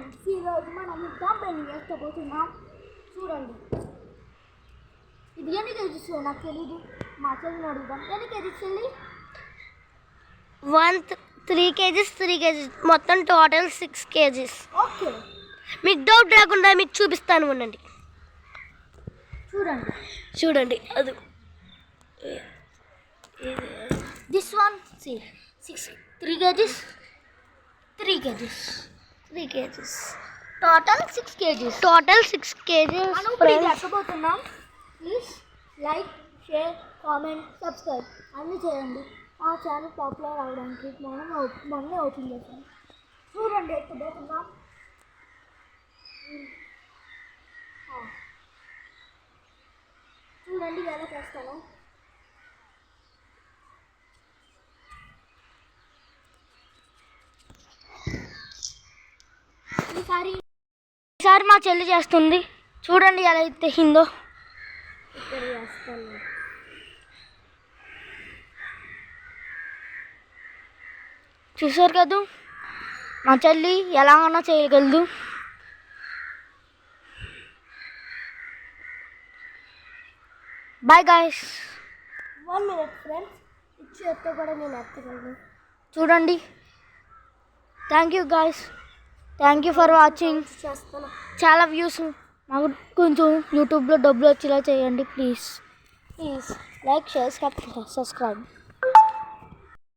Friends, ఈరోజు మనం dumbbell వేసుకోబోతున్నాం. చూడండి, ఇది ఎన్ని కేజీస్ నాకు తెలీదు. మా చెల్లిని అడుగుదాం. ఎన్ని కేజీస్ చెల్లి? 3 kgs, 3 kgs, మొత్తం టోటల్ 6 kgs. ఓకే, మీకు డౌట్ రాకుండా మీకు చూపిస్తాను. ఉండండి, చూడండి చూడండి. అది this one see 3 kgs, 3 kgs, 3 kgs, total 6 kgs. Total 6 kgs. మనం ఇప్పుడు ఇది వేసుకోబోతున్నాం. Please like, share, comment, subscribe అన్నీ చేయండి. మా ఛానల్ పాపులర్ అవ్వడానికి మొన్నే ఓపెన్ చేసాం. చూడండి, ఎక్కబోతున్నాం. చూడండి ఎలా చేస్తాను. ఈసారి మా చెల్లి చేస్తుంది. చూడండి ఎలా తెచ్చిందో. ఇక్కడ చేస్తాను. చూసారు కదా, మా చెల్లి ఎలాగైనా చేయగలదు. Bye guys. 1 minute ఫ్రెండ్స్, ఇచ్చేస్తే కూడా నేను ఎత్తగలను. చూడండి. Thank you guys, thank you for watching. చేస్తాను. చాలా వ్యూస్ మాకు కొంచెం యూట్యూబ్లో డబ్బులు వచ్చేలా చేయండి please. Please like, share, subscribe.